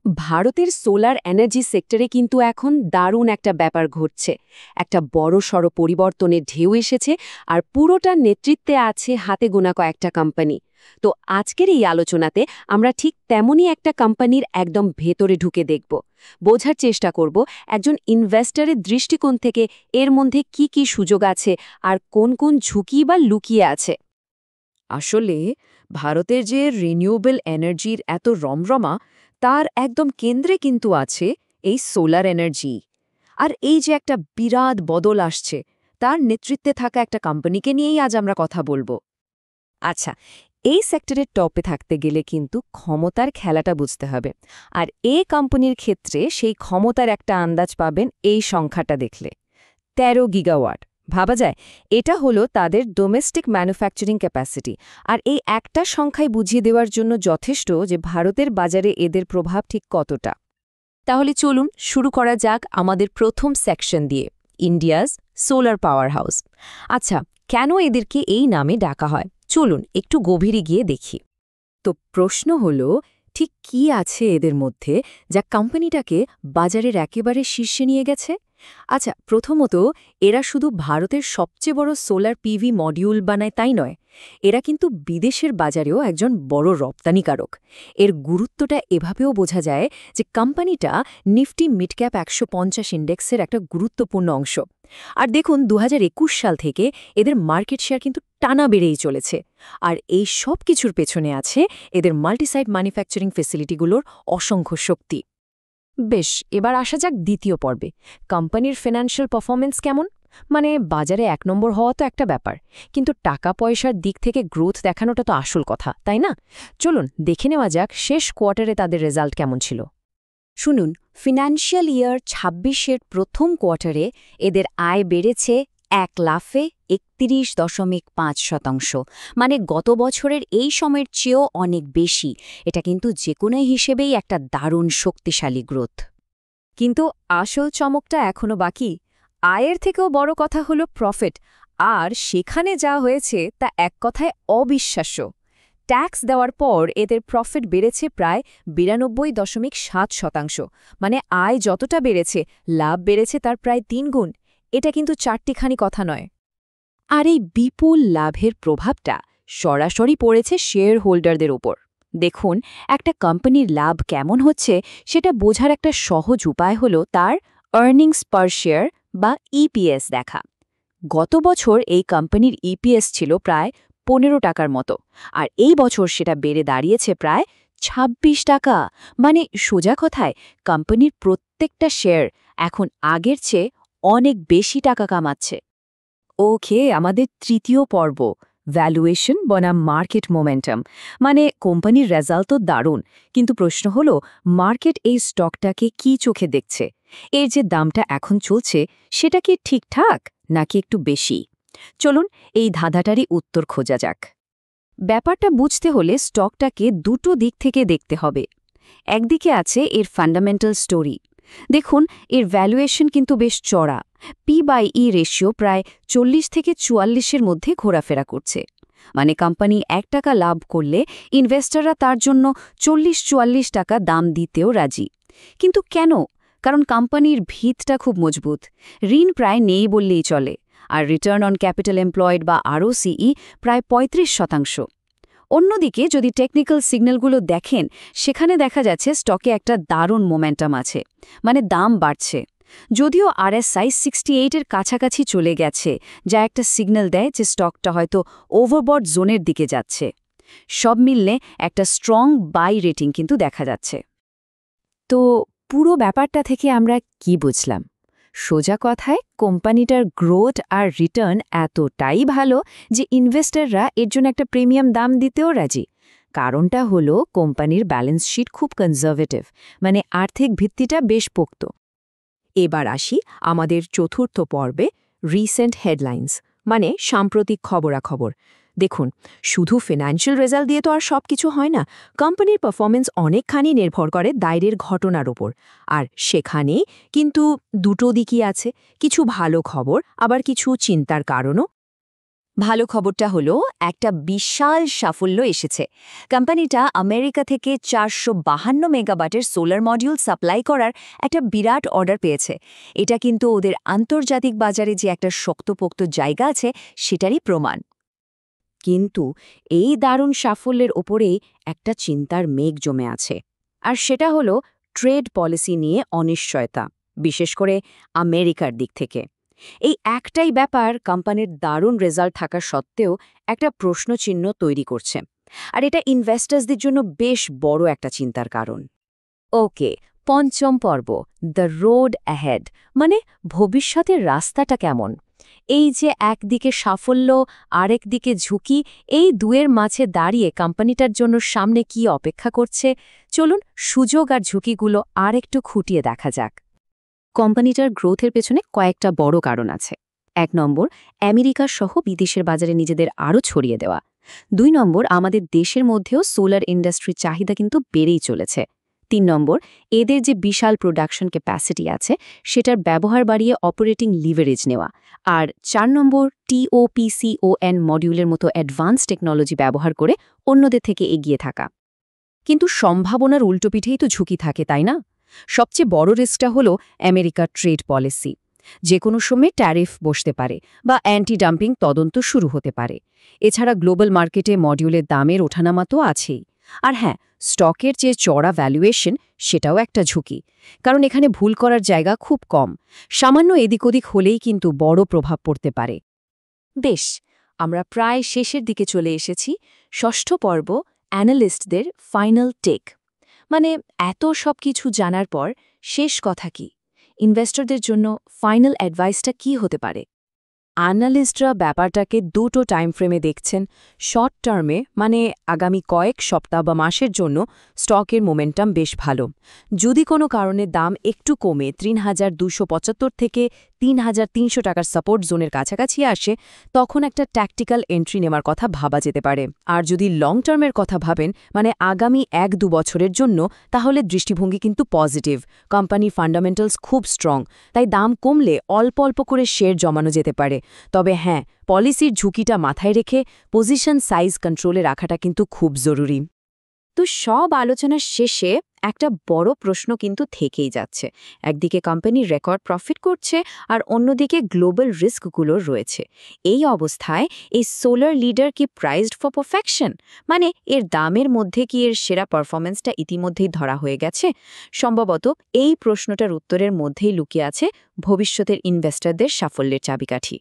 ভারতের solar energy সেক্টরে কিন্তু এখন দারুণ একটা ব্যাপার ঘটছে। একটা বড়সড় পরিবর্তনের ঢেউ এসেছে, আর পুরোটার নেতৃত্বে আছে হাতে গোনা কয়েকটা কোম্পানি। তো আজকের এই আলোচনাতে আমরা ঠিক তেমনই একটা কোম্পানির একদম ভেতরে ঢুকে দেখব, বোঝার চেষ্টা করব একজন ইনভেস্টরের দৃষ্টিকোণ থেকে এর মধ্যে কি কি সুযোগ আছে আর কোন কোন ঝুঁকি বা লুকিয়ে আছে। আসলে ভারতের যে রিনিউয়েবল এনার্জির এত রমরমা, তার একদম কেন্দ্রে কিন্তু আছে এই সোলার এনার্জি। আর এই যে একটা বিরাট বদল আসছে, তার নেতৃত্বে থাকা একটা কোম্পানিকে নিয়েই আজ আমরা কথা বলবো। আচ্ছা, এই সেক্টরের টপে থাকতে গেলে কিন্তু ক্ষমতার খেলাটা বুঝতে হবে। আর এই কোম্পানির ক্ষেত্রে সেই ক্ষমতার একটা আন্দাজ পাবেন এই সংখ্যাটা দেখলে। ১৩ গিগাওয়াট ভাবা যায়, এটা হলো তাদের ডোমেস্টিক ম্যানুফ্যাকচারিং ক্যাপাসিটি। আর এই একটা সংখ্যায় বুঝিয়ে দেওয়ার জন্য যথেষ্ট যে ভারতের বাজারে এদের প্রভাব ঠিক কতটা। তাহলে চলুন শুরু করা যাক আমাদের প্রথম সেকশন দিয়ে, ইন্ডিয়াস সোলার পাওয়ার হাউস। আচ্ছা, কেন এদেরকে এই নামে ডাকা হয় চলুন একটু গভীরে গিয়ে দেখি। তো প্রশ্ন হলো, ঠিক কি আছে এদের মধ্যে যা কোম্পানিটাকে বাজারের একেবারে শীর্ষে নিয়ে গেছে? আচ্ছা, প্রথমত, এরা শুধু ভারতের সবচেয়ে বড় সোলার পিভি মডিউল বানায় তাই নয়, এরা কিন্তু বিদেশের বাজারেও একজন বড় রপ্তানিকারক। এর গুরুত্বটা এভাবেও বোঝা যায় যে কোম্পানিটা নিফটি মিডক্যাপ ১৫০ ইন্ডেক্সের একটা গুরুত্বপূর্ণ অংশ। আর দেখুন, ২০২১ সাল থেকে এদের মার্কেট শেয়ার কিন্তু টানা বেড়েই চলেছে। আর এই সব কিছুর পেছনে আছে এদের মাল্টিসাইট ম্যানুফ্যাকচারিং ফেসিলিটিগুলোর অসংখ্য শক্তি। বেশ, এবার আসা যাক দ্বিতীয় পর্বে, কোম্পানির ফিনান্সিয়াল পারফরমেন্স কেমন। মানে বাজারে ১ নম্বর হওয়া তো একটা ব্যাপার, কিন্তু টাকা পয়সার দিক থেকে গ্রোথ দেখানোটা তো আসল কথা, তাই না? চলুন দেখে নেওয়া যাক শেষ কোয়ার্টারে তাদের রেজাল্ট কেমন ছিল। শুনুন, ফিনান্সিয়াল ইয়ার ২৬-এর প্রথম কোয়ার্টারে এদের আয় বেড়েছে ১,৩১.৫%। মানে গত বছরের এই সময়ের চেয়েও অনেক বেশি। এটা কিন্তু যে কোনো হিসেবেই একটা দারুণ শক্তিশালী গ্রোথ। কিন্তু আসল চমকটা এখনো বাকি। আয়ের থেকেও বড় কথা হলো প্রফিট। আর সেখানে যা হয়েছে তা এক কথায় অবিশ্বাস্য। ট্যাক্স দেওয়ার পর এদের প্রফিট বেড়েছে প্রায় ৯২.৭%। মানে আয় যতটা বেড়েছে, লাভ বেড়েছে তার প্রায় ৩ গুণ। এটা কিন্তু চারটিখানি কথা নয়। আর এই বিপুল লাভের প্রভাবটা সরাসরি পড়েছে শেয়ার হোল্ডারদের ওপর। দেখুন, একটা কোম্পানির লাভ কেমন হচ্ছে সেটা বোঝার একটা সহজ উপায় হলো তার আর্নিংস পার শেয়ার বা ইপিএস দেখা। গত বছর এই কোম্পানির ইপিএস ছিল প্রায় ১৫ টাকার মতো, আর এই বছর সেটা বেড়ে দাঁড়িয়েছে প্রায় ২৬ টাকা। মানে সোজা কথায় কোম্পানির প্রত্যেকটা শেয়ার এখন আগের চেয়ে অনেক বেশি টাকা কামাচ্ছে। ওকে, আমাদের তৃতীয় পর্ব, ভ্যালুয়েশন বনাম মার্কেট মোমেন্টাম। মানে কোম্পানির রেজাল্ট তো দারুণ, কিন্তু প্রশ্ন হলো মার্কেট এই স্টকটাকে কি চোখে দেখছে? এর যে দামটা এখন চলছে সেটা কি ঠিকঠাক নাকি একটু বেশি? চলুন এই ধাঁধাটারই উত্তর খোঁজা যাক। ব্যাপারটা বুঝতে হলে স্টকটাকে দুটো দিক থেকে দেখতে হবে। একদিকে আছে এর ফান্ডামেন্টাল স্টোরি। দেখুন, এর ভ্যালুয়েশন কিন্তু বেশ চড়া। পি/ই রেশিও প্রায় ৪০ থেকে ৪৪-এর মধ্যে ঘোরাফেরা করছে। মানে কোম্পানি ১ টাকা লাভ করলে ইনভেস্টররা তার জন্য ৪০-৪৪ টাকা দাম দিতেও রাজি। কিন্তু কেন? কারণ কোম্পানির ভিতটা খুব মজবুত। ঋণ প্রায় নেই বললেই চলে। আর রিটার্ন অন ক্যাপিটাল এমপ্লয়েড বা আরওসিই প্রায় ৩৫%। অন্যদিকে যদি টেকনিক্যাল সিগন্যালগুলো দেখেন, সেখানে দেখা যাচ্ছে স্টকে একটা দারুণ মোমেন্টাম আছে। মানে দাম বাড়ছে। যদিও আরএসআই 68-এর কাছাকাছি চলে গেছে, যা একটা সিগন্যাল দেয় যে স্টকটা হয়তো ওভারবট জোনের দিকে যাচ্ছে। সব মিললে একটা স্ট্রং বাই রেটিং কিন্তু দেখা যাচ্ছে। তো পুরো ব্যাপারটা থেকে আমরা কি বুঝলাম? সোজা কথায় কোম্পানিটার গ্রোথ আর রিটার্ন এতটাই ভালো যে ইনভেস্টররা এর জন্য একটা প্রিমিয়াম দাম দিতেও রাজি। কারণটা হলো কোম্পানির ব্যালেন্স শিট খুব কনজারভেটিভ, মানে আর্থিক ভিত্তিটা বেশ পোক্ত। এবার আসি আমাদের চতুর্থ পর্বে, রিসেন্ট হেডলাইন্স, মানে সাম্প্রতিক খবরাখবর। দেখুন, শুধু ফিনান্সিয়াল রেজাল্ট দিয়ে তো আর সব কিছু হয় না। কোম্পানির পারফরমেন্স অনেকখানি নির্ভর করে বাইরের ঘটনার ওপর। আর সেখানে কিন্তু দুটো দিকই আছে, কিছু ভালো খবর আবার কিছু চিন্তার কারণও। ভালো খবরটা হলো একটা বিশাল সাফল্য এসেছে। কোম্পানিটা আমেরিকা থেকে 452 মেগাওয়াটের সোলার মডিউল সাপ্লাই করার একটা বিরাট অর্ডার পেয়েছে। এটা কিন্তু ওদের আন্তর্জাতিক বাজারে যে একটা শক্তপোক্ত জায়গা আছে সেটারই প্রমাণ। কিন্তু এই দারুণ সাফল্যের ওপরেই একটা চিন্তার মেঘ জমে আছে, আর সেটা হলো ট্রেড পলিসি নিয়ে অনিশ্চয়তা, বিশেষ করে আমেরিকার দিক থেকে। এই একটাই ব্যাপার কোম্পানির দারুণ রেজাল্ট থাকা সত্ত্বেও একটা প্রশ্নচিহ্ন তৈরি করছে, আর এটা ইনভেস্টার্সদের জন্য বেশ বড় একটা চিন্তার কারণ। ওকে, পঞ্চম পর্ব, দ্য রোড অ্যাহেড, মানে ভবিষ্যতের রাস্তাটা কেমন। এই যে একদিকে সাফল্য, আরেকদিকে ঝুঁকি, এই দুয়ের মাঝে দাঁড়িয়ে কোম্পানিটার জন্য সামনে কি অপেক্ষা করছে, চলুন সুযোগ আর ঝুঁকিগুলো আর একটু খুঁটিয়ে দেখা যাক। কোম্পানিটার গ্রোথের পেছনে কয়েকটা বড় কারণ আছে। ১ নম্বর, আমেরিকা সহ বিদেশের বাজারে নিজেদের আরও ছড়িয়ে দেওয়া। ২ নম্বর, আমাদের দেশের মধ্যেও সোলার ইন্ডাস্ট্রির চাহিদা কিন্তু বেড়েই চলেছে। ৩ নম্বর, এদের যে বিশাল প্রোডাকশন ক্যাপাসিটি আছে সেটার ব্যবহার বাড়িয়ে অপারেটিং লিভারেজ নেওয়া। আর ৪ নম্বর, TOPCON মডিউলের মতো অ্যাডভান্স টেকনোলজি ব্যবহার করে অন্যদের থেকে এগিয়ে থাকা। কিন্তু সম্ভাবনার উল্টোপিঠেই তো ঝুঁকি থাকে, তাই না? সবচেয়ে বড় রিস্কটা হলো আমেরিকার ট্রেড পলিসি। যে কোনো সময় ট্যারিফ বসতে পারে বা অ্যান্টি ডাম্পিং তদন্ত শুরু হতে পারে। এছাড়া গ্লোবাল মার্কেটে মডিউলের দামের ওঠানামা তো আছেই। আর হ্যাঁ, স্টকের যে চড়া ভ্যালুয়েশন সেটাও একটা ঝুঁকি, কারণ এখানে ভুল করার জায়গা খুব কম। সামান্য এদিক ওদিক হলেই কিন্তু বড় প্রভাব পড়তে পারে। বেশ, আমরা প্রায় শেষের দিকে চলে এসেছি। ষষ্ঠ পর্ব, অ্যানালিস্টদের ফাইনাল টেক। মানে এত সব কিছু জানার পর শেষ কথা কি? ইনভেস্টরদের জন্য ফাইনাল অ্যাডভাইসটা কি হতে পারে? অ্যানালিস্টরা ব্যাপারটাকে দুটো টাইম ফ্রেমে দেখছেন। শর্ট টার্মে, মানে আগামী কয়েক সপ্তাহ বা মাসের জন্য স্টকের মোমেন্টাম বেশ ভালো। যদি কোনো কারণে দাম একটু কমে ৩,২৭৫ থেকে ৩,৩০০ টাকার সাপোর্ট জোনের কাছাকাছি আসে, তখন একটা ট্যাকটিক্যাল এন্ট্রি নেওয়ার কথা ভাবা যেতে পারে। আর যদি লং টার্মের কথা ভাবেন, মানে আগামী ১-২ বছরের জন্য, তাহলে দৃষ্টিভঙ্গি কিন্তু পজিটিভ। কোম্পানি ফান্ডামেন্টালস খুব স্ট্রং, তাই দাম কমলে অল্প অল্প করে শেয়ার জমানো যেতে পারে। তবে হ্যাঁ, পলিসির ঝুঁকিটা মাথায় রেখে পজিশন সাইজ কন্ট্রোলে রাখাটা কিন্তু খুব জরুরি। তো সব আলোচনার শেষে একটা বড় প্রশ্ন কিন্তু থেকেই যাচ্ছে। একদিকে কোম্পানি রেকর্ড প্রফিট করছে, আর অন্যদিকে গ্লোবাল রিস্কগুলো রয়েছে। এই অবস্থায় এই সোলার লিডার কি প্রাইজড ফর পারফেকশন? মানে এর দামের মধ্যে কি এর সেরা পারফরম্যান্সটা ইতিমধ্যেই ধরা হয়ে গেছে? সম্ভবত এই প্রশ্নটার উত্তরের মধ্যেই লুকিয়ে আছে ভবিষ্যতের ইনভেস্টরদের সাফল্যের চাবিকাঠি।